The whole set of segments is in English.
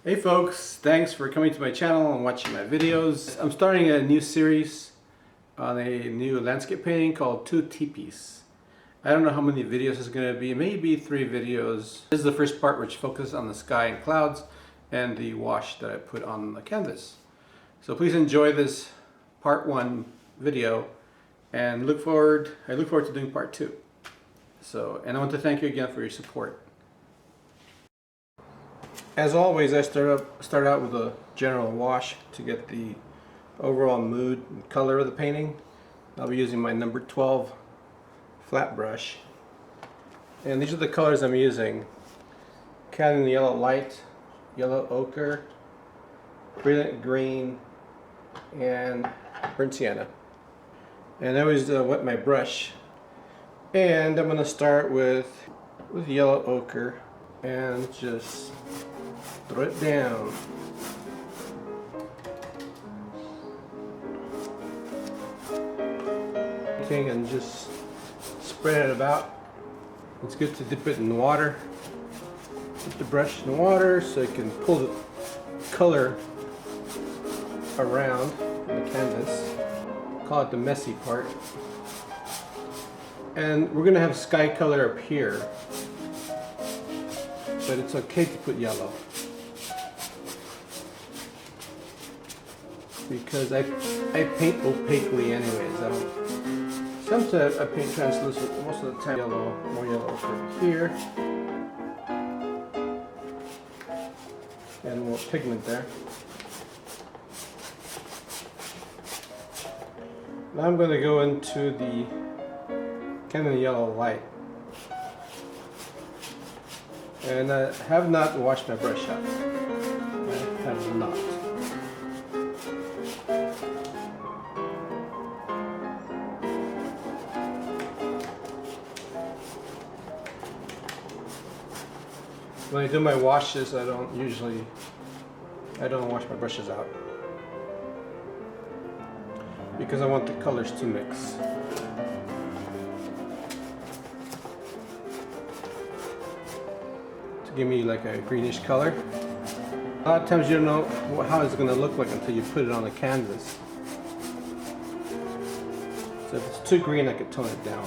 Hey folks, thanks for coming to my channel and watching my videos. I'm starting a new series on a new landscape painting called Two Tipis. I don't know how many videos it's going to be, maybe 3 videos. This is the first part which focuses on the sky and clouds and the wash that I put on the canvas. So please enjoy this part 1 video and I look forward to doing part 2. And I want to thank you again for your support. As always, I start out with a general wash to get the overall mood and color of the painting. I'll be using my number 12 flat brush. And these are the colors I'm using. Cadmium yellow light, yellow ochre, brilliant green, and burnt sienna. And I always wet my brush. And I'm going to start with yellow ochre and just throw it down. And just spread it about. It's good to dip it in the water. Dip the brush in the water so it can pull the color around the canvas. Call it the messy part. And we're going to have sky color up here, but it's okay to put yellow because I paint opaquely anyways. Sometimes I paint translucent, most of the time yellow, more yellow over here, and more pigment there. Now I'm going to go into the kind of yellow light, and I have not washed my brush out. I have not. When I do my washes, I don't wash my brushes out because I want the colors to mix. To give me like a greenish color. A lot of times you don't know how it's going to look like until you put it on the canvas. So if it's too green, I could tone it down.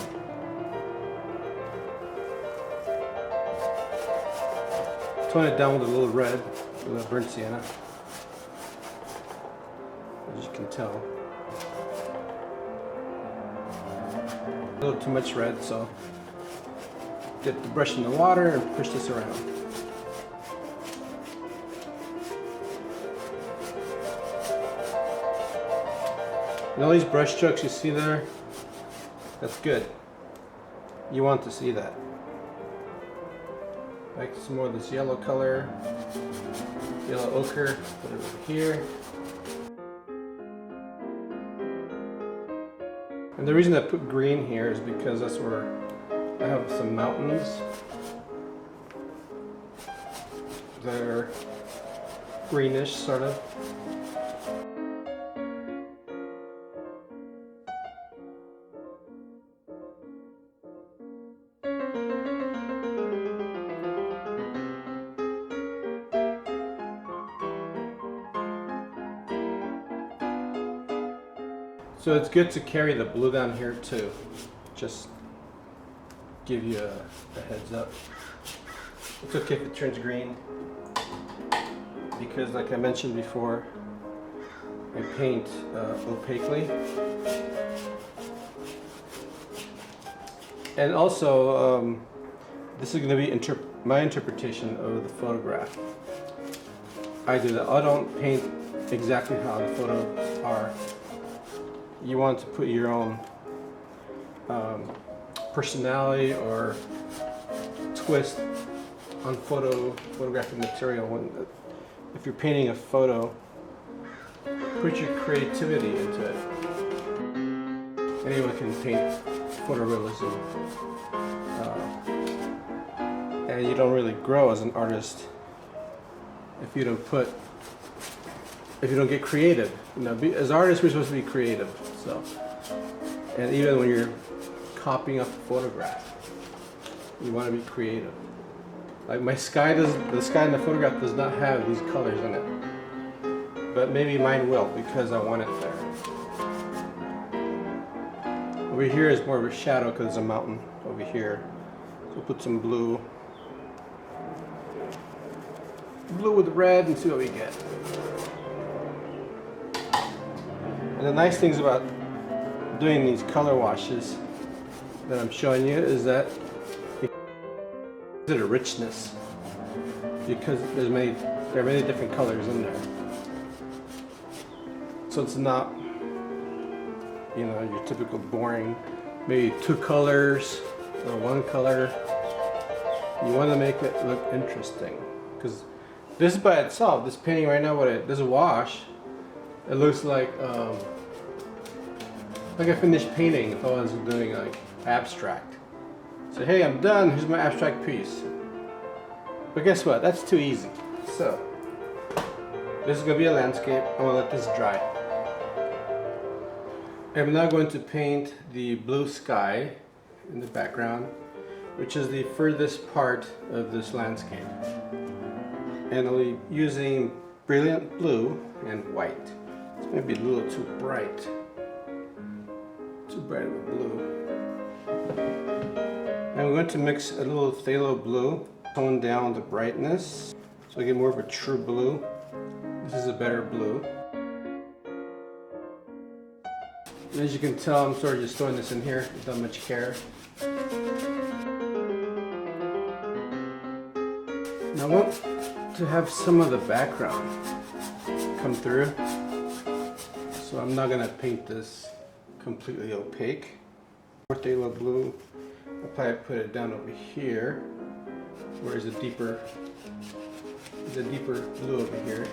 Tone it down with a little red, with a burnt sienna, as you can tell. A little too much red, so dip the brush in the water and push this around. And all these brush strokes you see there, that's good. You want to see that. Like some more of this yellow color, yellow ochre, put it over here. And the reason I put green here is because that's where I have some mountains that are greenish, sort of. So it's good to carry the blue down here too. Just give you a heads up. It's okay if it turns green because, like I mentioned before, I paint opaquely. And also, this is going to be my interpretation of the photograph. I do that. I don't paint exactly how the photos are. You want to put your own personality or twist on photographic material. If you're painting a photo, put your creativity into it. Anyone can paint photorealism, and you don't really grow as an artist if you don't get creative. As artists, we're supposed to be creative. So, and even when you're copying off a photograph, you want to be creative. Like the sky in the photograph does not have these colors in it. But maybe mine will because I want it there. Over here is more of a shadow because there's a mountain over here. So we'll put some blue. Blue with red and see what we get. And the nice things about doing these color washes that I'm showing you is that it gives it a richness because there are many different colors in there. So it's not, you know, your typical boring, maybe 2 colors or 1 color. You want to make it look interesting because this by itself, this painting right now, this wash, it looks like a finished painting if I was doing like abstract. So hey, I'm done, here's my abstract piece. But guess what, that's too easy. So, this is going to be a landscape, I'm going to let this dry. I'm now going to paint the blue sky in the background, which is the furthest part of this landscape. And I'll be using brilliant blue and white. It's maybe a little too bright. Too bright with blue. I'm going to mix a little phthalo blue, tone down the brightness, so I get more of a true blue. This is a better blue. And as you can tell, I'm sort of just throwing this in here without much care. Now I want to have some of the background come through, so I'm not going to paint this completely opaque. More phthalo blue, I'll probably put it down over here, where there's a deeper blue over here.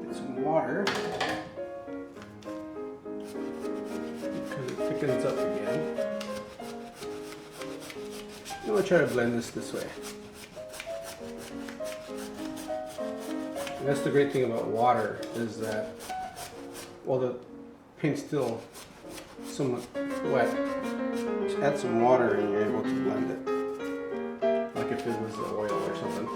Get some water, because it thickens up again. I'm going to try to blend this way. And that's the great thing about water, is that while the paint's still somewhat wet, just add some water and you're able to blend it, like if it was oil or something.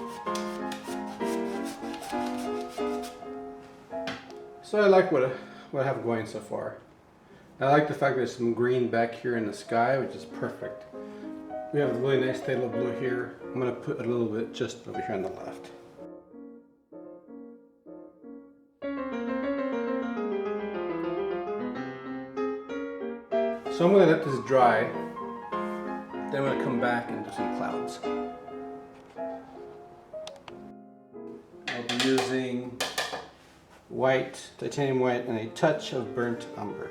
So I like what I have going so far. I like the fact there's some green back here in the sky, which is perfect. We have a really nice phthalo blue here. I'm going to put a little bit just over here on the left. So I'm going to let this dry, then I'm going to come back and do some clouds. I'll be using white, titanium white, and a touch of burnt umber,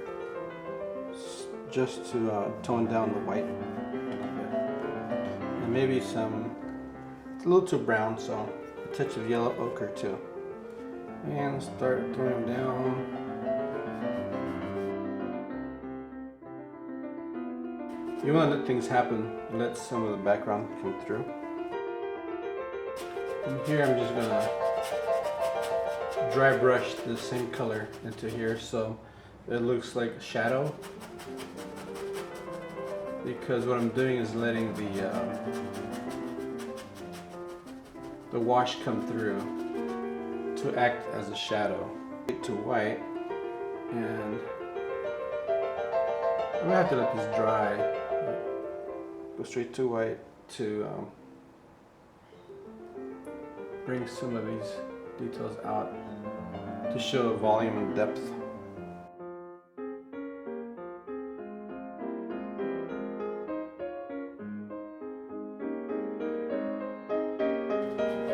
just to tone down the white a little bit. And maybe it's a little too brown, so a touch of yellow ochre too. And start throwing them down. You want to let things happen, let some of the background come through. And here I'm just going to dry brush the same color into here so it looks like a shadow. Because what I'm doing is letting the wash come through to act as a shadow. To white, and I'm going to have to let this dry. Go straight to white to bring some of these details out to show volume and depth.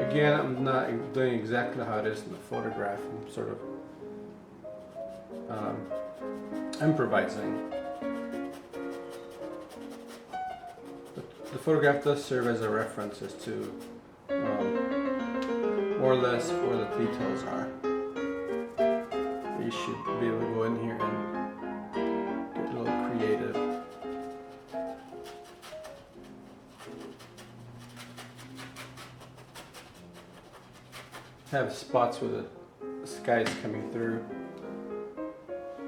Again, I'm not doing exactly how it is in the photograph. I'm sort of improvising. The photograph does serve as a reference as to more or less where the details are. You should be able to go in here and get a little creative. Have spots where the sky is coming through.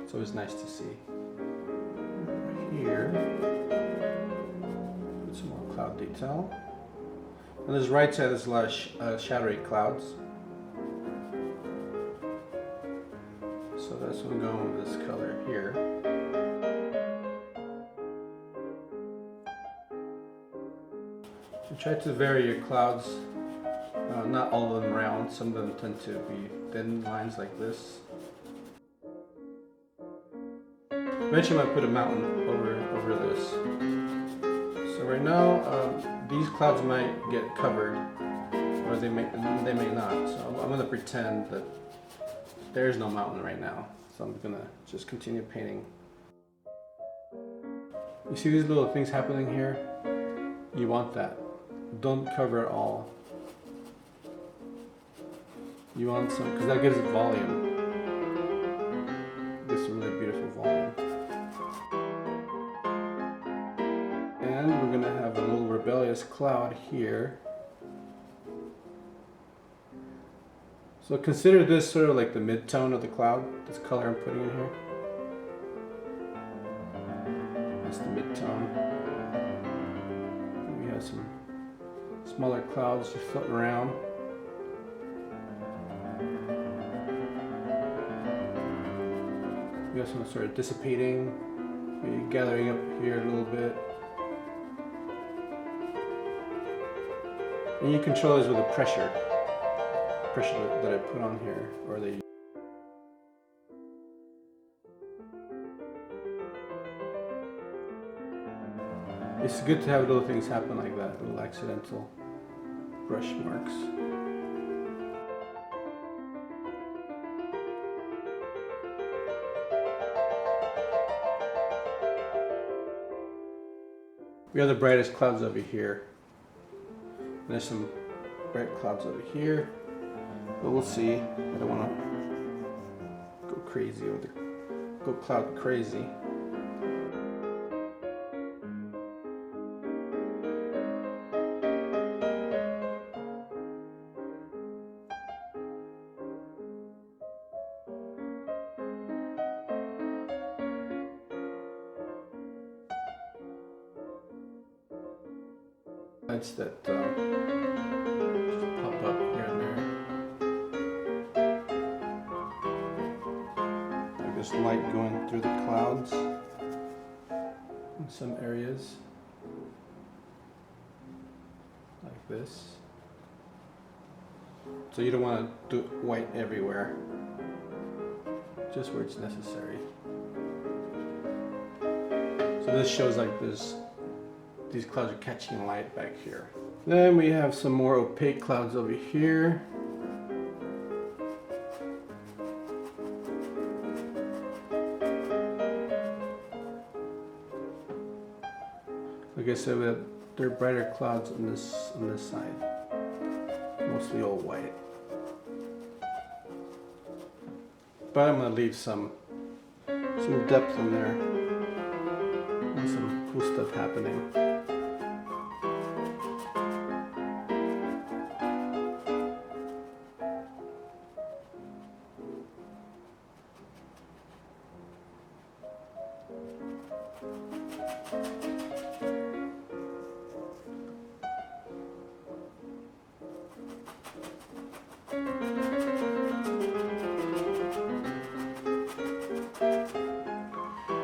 It's always nice to see. Here, put some more cloud detail. On this right side, there's a lot of shadowy clouds. So that's what I'm going with this color here. So try to vary your clouds. Not all of them round. Some of them tend to be thin lines like this. Eventually, I'm going to put a mountain over this. So right now, these clouds might get covered, or they may not. So I'm going to pretend that there's no mountain right now. So I'm going to just continue painting. You see these little things happening here? You want that. Don't cover it all. You want some, because that gives it volume. It gives some really beautiful volume. And we're going to have a little rebellious cloud here. So consider this sort of like the mid-tone of the cloud, this color I'm putting in here. That's the mid-tone. We have some smaller clouds just floating around. We have some sort of dissipating, maybe gathering up here a little bit. And you control this with the pressure that I put on here, or the It's good to have little things happen like that, little accidental brush marks. We have the brightest clouds over here. And there's some bright clouds over here. But we'll see. I don't want to go crazy with it. Go cloud crazy. Lights that just pop up here and there. Like this light going through the clouds in some areas. Like this. So you don't want to do white everywhere. Just where it's necessary. So this shows like this. These clouds are catching light back here. Then we have some more opaque clouds over here. Like I said, there are brighter clouds on this side. Mostly all white. But I'm gonna leave some depth in there. And some cool stuff happening.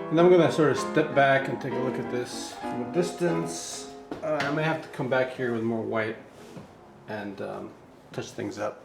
And I'm gonna sort of step back and take a look at this from a distance. I may have to come back here with more white and touch things up.